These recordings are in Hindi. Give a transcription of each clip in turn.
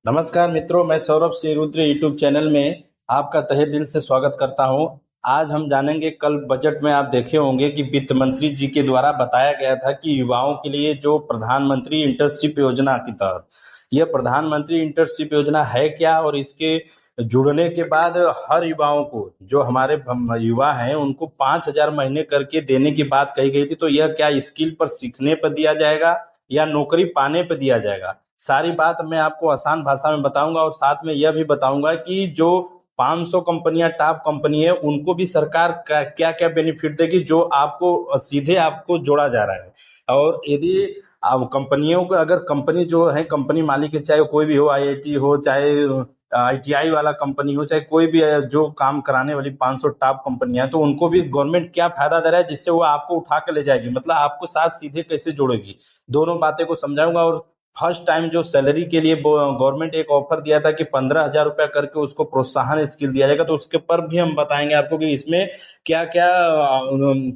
नमस्कार मित्रों, मैं सौरभ सिंह रुद्र यूट्यूब चैनल में आपका तहे दिल से स्वागत करता हूं। आज हम जानेंगे, कल बजट में आप देखे होंगे कि वित्त मंत्री जी के द्वारा बताया गया था कि युवाओं के लिए जो प्रधानमंत्री इंटर्नशिप योजना के तहत, यह प्रधानमंत्री इंटर्नशिप योजना है क्या और इसके जुड़ने के बाद हर युवाओं को, जो हमारे युवा हैं, उनको 5,000 महीने करके देने की बात कही गई थी। तो यह क्या स्किल पर सीखने पर दिया जाएगा या नौकरी पाने पर दिया जाएगा? सारी बात मैं आपको आसान भाषा में बताऊंगा और साथ में यह भी बताऊंगा कि जो 500 कंपनियां टॉप कंपनी है, उनको भी सरकार क्या क्या बेनिफिट देगी, जो आपको सीधे आपको जोड़ा जा रहा है। और यदि अब कंपनियों को, अगर कंपनी जो है, कंपनी मालिक है, चाहे कोई भी हो, आईआईटी हो, चाहे आईटीआई वाला कंपनी हो, चाहे कोई भी जो काम कराने वाली 500 टॉप कंपनियां, तो उनको भी गवर्नमेंट क्या फायदा दे रहा है जिससे वो आपको उठा के ले जाएगी, मतलब आपको साथ सीधे कैसे जोड़ेगी, दोनों बातें को समझाऊंगा। और फर्स्ट टाइम जो सैलरी के लिए गवर्नमेंट एक ऑफर दिया था कि 15,000 रुपया करके उसको प्रोत्साहन स्किल दिया जाएगा, तो उसके पर भी हम बताएंगे आपको कि इसमें क्या क्या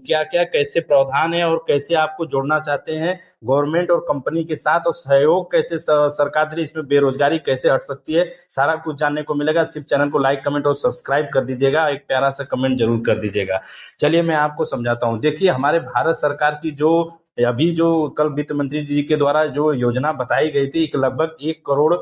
क्या क्या कैसे प्रावधान है और कैसे आपको जोड़ना चाहते हैं गवर्नमेंट और कंपनी के साथ, और सहयोग कैसे सरकार दे रही है, इसमें बेरोजगारी कैसे हट सकती है, सारा कुछ जानने को मिलेगा। सिर्फ चैनल को लाइक, कमेंट और सब्सक्राइब कर दीजिएगा, एक प्यारा सा कमेंट जरूर कर दीजिएगा। चलिए मैं आपको समझाता हूँ। देखिए, हमारे भारत सरकार की जो अभी जो कल वित्त मंत्री जी के द्वारा जो योजना बताई गई थी, लगभग 1 करोड़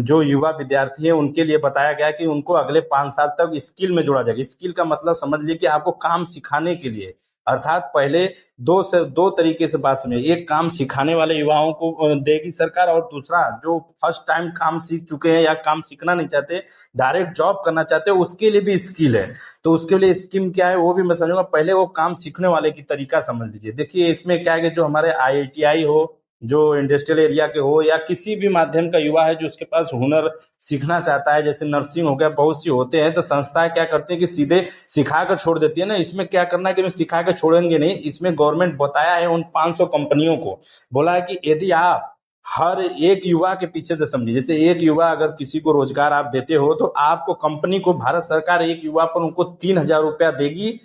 जो युवा विद्यार्थी हैं उनके लिए बताया गया कि उनको अगले 5 साल तक स्किल में जोड़ा जाएगा। स्किल का मतलब समझ लीजिए कि आपको काम सिखाने के लिए, अर्थात पहले दो तरीके से बात समझिए। एक, काम सिखाने वाले युवाओं को देगी सरकार, और दूसरा, जो फर्स्ट टाइम काम सीख चुके हैं या काम सीखना नहीं चाहते, डायरेक्ट जॉब करना चाहते हैं, उसके लिए भी स्किल है। तो उसके लिए स्कीम क्या है वो भी मैं समझूंगा। पहले वो काम सीखने वाले की तरीका समझ लीजिए। देखिए, इसमें क्या है कि जो हमारे आईआईटीआई हो, जो इंडस्ट्रियल एरिया के हो, या किसी भी माध्यम का युवा है जो उसके पास हुनर सीखना चाहता है, जैसे नर्सिंग हो गया, बहुत सी होते हैं, तो संस्थाएं क्या करती है कि सीधे सिखा कर छोड़ देती है ना। इसमें क्या करना है कि सिखा कर छोड़ेंगे नहीं, इसमें गवर्नमेंट बताया है उन 500 कंपनियों को, बोला है कि यदि आप हर एक युवा के पीछे से समझिए, जैसे एक युवा अगर किसी को रोजगार आप देते हो, तो आपको कंपनी को भारत सरकार एक युवा पर उनको 3,000 रुपया देगी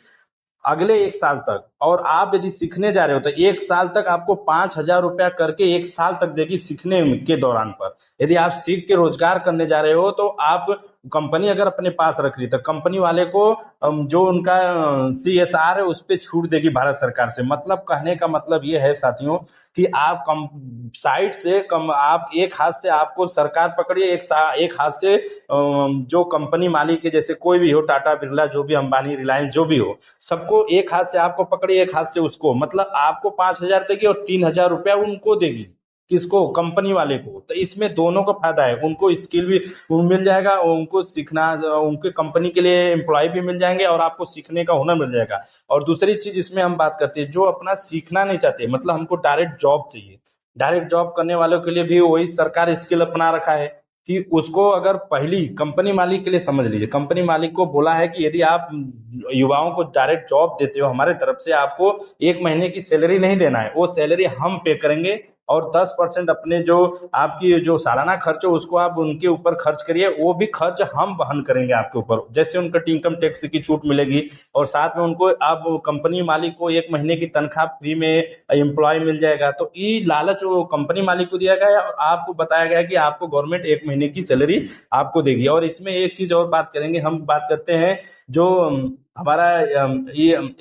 अगले 1 साल तक। और आप यदि सीखने जा रहे हो तो 1 साल तक आपको 5,000 रुपया करके 1 साल तक देगी सीखने के दौरान पर। यदि आप सीख के रोजगार करने जा रहे हो तो आप, कंपनी अगर अपने पास रख रही तो कंपनी वाले को जो उनका सीएसआर है उस पर छूट देगी भारत सरकार से। मतलब कहने का मतलब ये है साथियों कि आप कम साइड से कम, आप एक हाथ से आपको सरकार पकड़िए, एक हाथ से जो कंपनी मालिक है, जैसे कोई भी हो, टाटा बिरला, जो भी, अंबानी, रिलायंस, जो भी हो, सबको एक हाथ से आपको पकड़िए, एक हाथ से उसको, मतलब आपको 5,000 देगी और 3,000 रुपया उनको देगी। किसको? कंपनी वाले को। तो इसमें दोनों को फायदा है, उनको स्किल भी मिल जाएगा, उनको सीखना, उनके कंपनी के लिए एम्प्लॉय भी मिल जाएंगे और आपको सीखने का हुनर मिल जाएगा। और दूसरी चीज इसमें हम बात करते हैं, जो अपना सीखना नहीं चाहते, मतलब हमको डायरेक्ट जॉब चाहिए, डायरेक्ट जॉब करने वालों के लिए भी वही सरकार स्किल अपना रखा है कि उसको, अगर पहली कंपनी मालिक के लिए समझ लीजिए, कंपनी मालिक को बोला है कि यदि आप युवाओं को डायरेक्ट जॉब देते हो हमारे तरफ से, आपको 1 महीने की सैलरी नहीं देना है, वो सैलरी हम पे करेंगे, और 10% अपने जो आपकी जो सालाना खर्च हो उसको आप उनके ऊपर खर्च करिए, वो भी खर्च हम वहन करेंगे आपके ऊपर। जैसे उनका इनकम टैक्स की छूट मिलेगी, और साथ में उनको, आप कंपनी मालिक को 1 महीने की तनख्वाह फ्री में एम्प्लॉय मिल जाएगा। तो ये लालच वो कंपनी मालिक को दिया गया है, और आपको बताया गया है कि आपको गवर्नमेंट 1 महीने की सैलरी आपको देगी। और इसमें एक चीज और बात करेंगे, हम बात करते हैं जो हमारा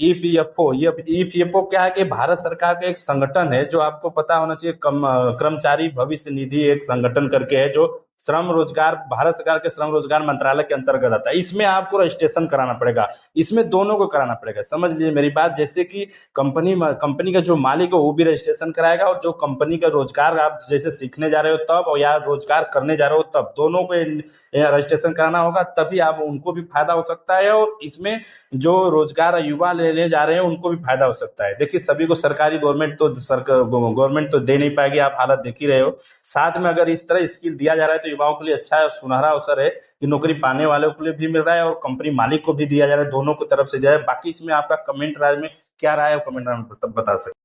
ईपीएफओ। ये ईपीएफओ क्या है कि भारत सरकार का एक संगठन है, जो आपको पता होना चाहिए, कर्मचारी भविष्य निधि एक संगठन करके है, जो श्रम रोजगार, भारत सरकार के श्रम रोजगार मंत्रालय के अंतर्गत आता है। इसमें आपको रजिस्ट्रेशन कराना पड़ेगा, इसमें दोनों को कराना पड़ेगा, समझ लीजिए मेरी बात। जैसे कि कंपनी का जो मालिक है वो भी रजिस्ट्रेशन कराएगा, और जो कंपनी का रोजगार आप जैसे सीखने जा रहे हो तब, और या रोजगार करने जा रहे हो तब, दोनों को रजिस्ट्रेशन कराना होगा, तभी आप, उनको भी फायदा हो सकता है, और इसमें जो रोजगार युवा लेने जा रहे हैं उनको भी फायदा हो सकता है। देखिए, सभी को सरकारी गवर्नमेंट तो दे नहीं पाएगी, आप हालत देख ही रहे हो। साथ में अगर इस तरह स्किल दिया जा रहा है तो युवाओं के लिए अच्छा है, सुनहरा अवसर है कि नौकरी पाने वालों के लिए भी मिल रहा है और कंपनी मालिक को भी दिया जा रहा है, दोनों की तरफ से दिया है। बाकी इसमें आपका कमेंट राय में क्या राय है, कमेंट में बता सकते हैं।